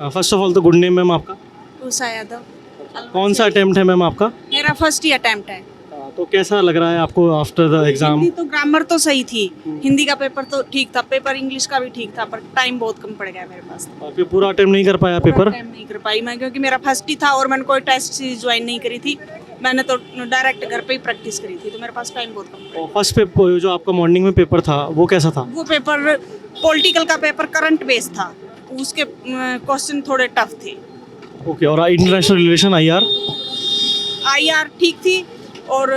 First of all तो good name ma'am आपका। उषा यादव। कौन सा अटेम्प्ट है मैम आपका? मेरा फर्स्ट ही अटेम्प्ट है। तो कैसा लग रहा है आपको आफ्टर द एग्जाम? हिंदी तो ग्रामर तो सही थी, हिंदी का पेपर तो ठीक था, पेपर इंग्लिश का भी ठीक था, पर टाइम बहुत कम पड़ गया मेरे पास। फिर पूरा अटेम्प्ट नहीं कर पाया पेपर? टाइम नहीं कर पाई मैं, क्योंकि मेरा फर्स्ट ही था और मैंने कोई टेस्ट सीरीज ज्वाइन नहीं करी थी। मैंने तो डायरेक्ट घर पे ही प्रैक्टिस करी थी, तो मेरे पास टाइम बहुत कम पड़ा। और फर्स्ट पेपर जो आपका मॉर्निंग में पेपर था वो कैसा था? वो पेपर पॉलिटिकल का पेपर करंट बेस्ड था, उसके क्वेश्चन थोड़े टफ थे। ओके, और इंटरनेशनल रिलेशन IR? IR ठीक थी और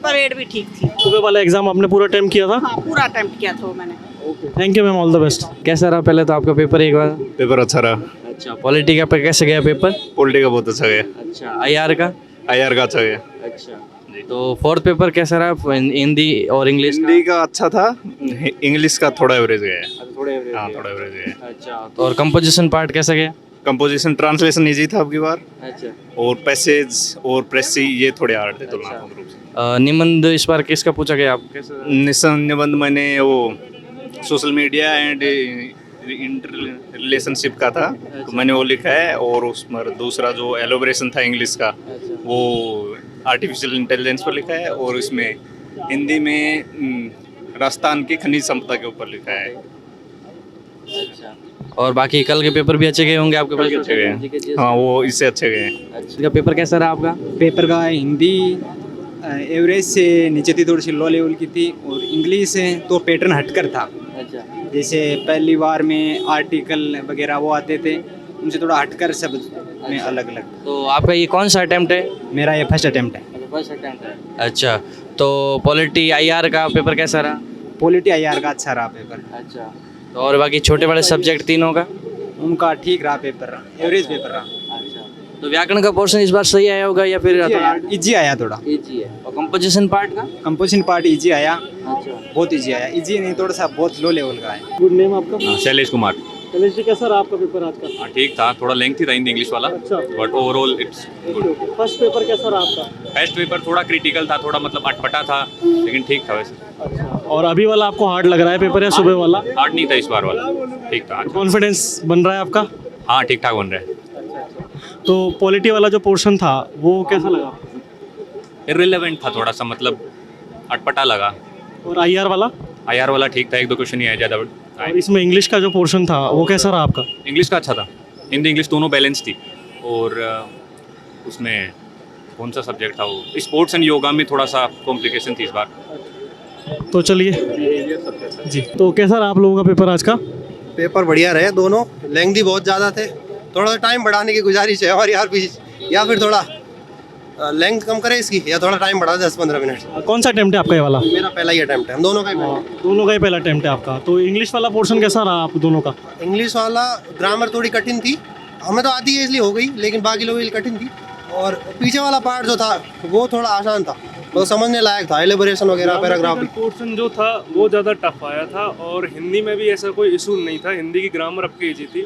परेड भी ठीक थी। सुबह वाला एग्जाम आपने पूरा अटेम्प्ट किया था? हाँ, पूरा अटेम्प्ट किया था वो मैंने। Thank you ma'am, all the best. कैसा रहा पहले तो आपका पेपर एक बार? पेपर अच्छा रहा। अच्छा, पॉलिटी का कैसे गया पेपर? पॉलिटी का बहुत अच्छा गया। अच्छा, IR का? IR का अच्छा गया। अच्छा, तो फोर्थ पेपर कैसा रहा हिंदी और इंग्लिश? हिंदी का अच्छा था, इंग्लिश का थोड़ा एवरेज गया है। थोड़े हाँ, थोड़ा एवरेज गया है। अच्छा, तो और कंपोजिशन पार्ट कैसा गया? कंपोजिशन ट्रांसलेशन इजी था अब की बार, अच्छा, और पैसेज और प्रेसी ये थोड़े हार्ड थे तुलनात्मक रूप से। निबंध इस बार किसका पूछा गया आप? कैसे? निबंध मैंने वो social media and inter relationship का था, तो मैंने वो लिखा है। और उसमें दूसरा जो एलोबरेशन था इंग्लिश का, वो आर्टिफिशियल इंटेलिजेंस पर लिखा है। और इसमें हिंदी में राजस्थान की खनिज संपदा के ऊपर लिखा है। अच्छा, और बाकी कल के पेपर भी अच्छे गए होंगे आपके पास? अच्छे गए, हाँ वो इससे अच्छे गए। अच्छा, पेपर कैसा रहा आपका? पेपर का हिंदी एवरेज से नीचे थी, थोड़ी सी लो लेवल की थी, और इंग्लिश है तो पैटर्न हटकर था। अच्छा, जैसे पहली बार में आर्टिकल वगैरह वो आते थे, उनसे थोड़ा हटकर सब में अलग अलग। तो आपका ये कौन सा अटेम्प्ट है? मेरा ये फर्स्ट अटेम्प्ट है। फर्स्ट अटेम्प्ट है। अच्छा, तो पॉलिटी IR का पेपर कैसा रहा? पॉलिटी IR का अच्छा रहा पेपर। अच्छा, तो और बाकी छोटे बड़े सब्जेक्ट तीनों का? उनका ठीक रहा पेपर, एवरेज पेपर रहा। अच्छा, तो व्याकरण का पोर्शन इस बार सही आया होगा या फिर इजी आया थोड़ा। इजी है? और कंपोजिशन पार्ट का? कंपोजिशन पार्ट इजी आया, अच्छा, बहुत इजी आया। इजी नहीं, थोड़ा सा बहुत लो लेवल का है। गुड नेम आपका? शैलेश कुमार। शैलेश जी, कैसा रहा आपका पेपर आज का? हाँ, ठीक था, थोड़ा लेंथी था हिंदी इंग्लिश वाला, अच्छा। But overall it's good. First paper कैसा रहा आपका? फर्स्ट पेपर थोड़ा क्रिटिकल था, थोड़ा मतलब अटपटा था, लेकिन ठीक था वैसे। अच्छा, और अभी वाला आपको हार्ड लग रहा है पेपर या सुबह वाला? हार्ड नहीं था इस बार वाला, ठीक था। कॉन्फिडेंस बन रहा है आपका? हाँ, ठीक ठाक बन रहा है। तो पॉलिटी वाला जो पोर्शन था वो कैसा लगा आपको? इररिलेवेंट था थोड़ा सा, मतलब अटपटा लगा। और IR वाला? IR वाला ठीक था, एक दो क्वेश्चन ही आया ज़्यादा। और इसमें इंग्लिश का जो पोर्शन था वो कैसा रहा आपका? इंग्लिश का अच्छा था, हिंदी इंग्लिश दोनों बैलेंस थी। और उसमें कौन सा सब्जेक्ट था वो, स्पोर्ट्स एंड योगा में थोड़ा सा कॉम्प्लिकेशन थी इस बार। तो चलिए जी, तो कैसा रहा आप लोगों का पेपर आज का? पेपर बढ़िया रहे दोनों, लेंथी बहुत ज़्यादा थे, थोड़ा टाइम बढ़ाने की गुजारिश है। और यार भी, या फिर थोड़ा लेंथ कम करे इसकी, या थोड़ा टाइम बढ़ा 10-15 मिनट। कौन सा अटेम्प्ट है आपका ये वाला? मेरा पहला ही अटेम्प्ट है, हम दोनों का ही पहला। दोनों का ही पहला अटेम्प्ट है आपका। तो इंग्लिश वाला पोर्शन कैसा रहा आप दोनों का? इंग्लिश वाला ग्रामर थोड़ी कठिन थी, हमें तो आती है इसलिए हो गई, लेकिन बाकी लोगों के लिए कठिन थी। और पीछे वाला पार्ट जो था वो थोड़ा आसान था, तो समझने लायक था, एलिबोरेशन वगैरह, पैराग्राफ भी। पोर्शन जो था वो ज़्यादा टफ आया था, और हिंदी में भी ऐसा कोई इशू नहीं था, हिंदी की ग्रामर आपकी ईजी थी।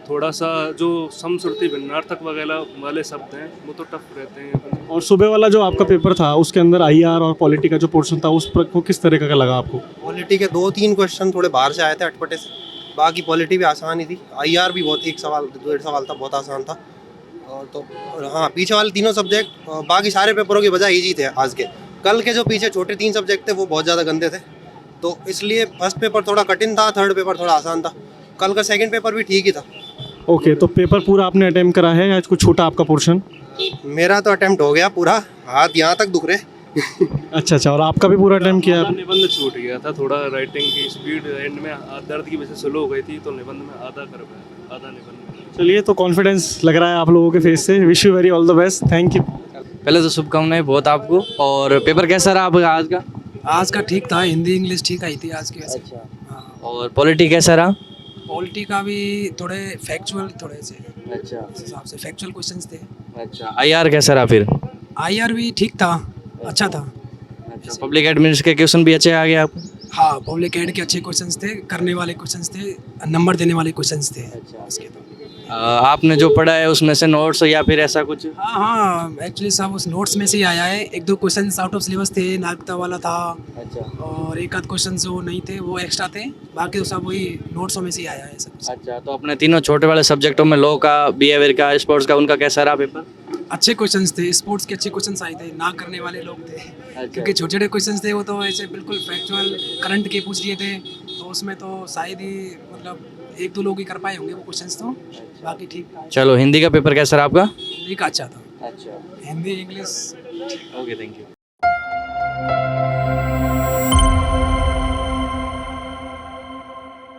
थोड़ा सा जो समश्रुति भिन्नार्थक वगैरह वाले शब्द हैं वो तो टफ रहते हैं। और सुबह वाला जो आपका पेपर था उसके अंदर IR और पॉलिटी का जो पोर्शन था उस पर को किस तरह का लगा आपको? पॉलिटी के 2-3 क्वेश्चन थोड़े बाहर से आए थे अटपटे से, बाकी पॉलिटी भी आसान ही थी। IR भी बहुत, एक सवाल 2 सवाल था, बहुत आसान था। और तो हाँ, पीछे वाले तीनों सब्जेक्ट बाकी सारे पेपरों की बजाय ईजी थे आज के। कल के जो पीछे छोटे 3 सब्जेक्ट थे वो बहुत ज़्यादा गंदे थे, तो इसलिए फर्स्ट पेपर थोड़ा कठिन था, थर्ड पेपर थोड़ा आसान था। कल का सेकंड पेपर भी ठीक ही था। ओके, तो पेपर पूरा आपने अटेम्प्ट करा है या कुछ छूटा आपका पोर्शन? मेरा तो अटेम्प्ट हो गया पूरा, हाथ यहाँ तक दुख रहे। अच्छा, और आपका भी पूरा अटेम्प्ट किया? निबंध छूट गया था, थोड़ा राइटिंग की स्पीड एंड में दर्द की वजह से स्लो हो गई थी, तो निबंध में आधा कर पाया, आधा निबंध। चलिए, तो कॉन्फिडेंस लग रहा है आप लोगों के फेस से। Wish you very all the best, thank you. पहले तो शुभकामनाएं बहुत आपको। और पेपर कैसा रहा आपका आज का? आज का ठीक था, हिंदी इंग्लिश ठीक आई थी आज की वैसे। अच्छा, हाँ। और पॉलिटी कैसा रहा? पॉलिटी का भी थोड़े फैक्चुअल, थोड़े से अच्छा, उस हिसाब से फैक्चुअल क्वेश्चंस थे। अच्छा, IR कैसा रहा फिर? IR भी ठीक था, अच्छा था। अच्छा, पब्लिक एडमिनिस्ट्रेशन के क्वेश्चन भी अच्छे आ गए आपको? हाँ, पब्लिक एड के अच्छे क्वेश्चंस थे, करने वाले क्वेश्चंस थे, नंबर देने वाले क्वेश्चंस थे। अच्छा, इसके तो आपने जो पढ़ा है उसमें से नोट्स या फिर ऐसा कुछ? हाँ हाँ एक्चुअली सब उस नोट्स में से ही आया है। एक दो क्वेश्चन आउट ऑफ सिलेबस थे, नागरिकता वाला था अच्छा और एक आध क्वेश्चन जो नहीं थे वो एक्स्ट्रा थे, बाकी तो सब वही नोट्सों में से ही आया है सब। अच्छा, तो अपने तीनों छोटे वाले सब्जेक्टों में लॉ का, बिहेवियर का, स्पोर्ट्स का, उनका कैसा रहा पेपर? अच्छे क्वेश्चंस थे, स्पोर्ट्स के अच्छे क्वेश्चंस आए थे, ना करने वाले लोग थे क्योंकि छोटे छोटे क्वेश्चंस थे वो तो ऐसे बिल्कुल फैक्चुअल करंट के पूछ लिए थे, तो उसमें तो शायद ही मतलब एक दो लोग ही कर पाए होंगे वो क्वेश्चंस, तो बाकी ठीक था। चलो, हिंदी का पेपर कैसा रहा आपका? हिंदी का अच्छा था, अच्छा, Hindi English. Okay, thank you.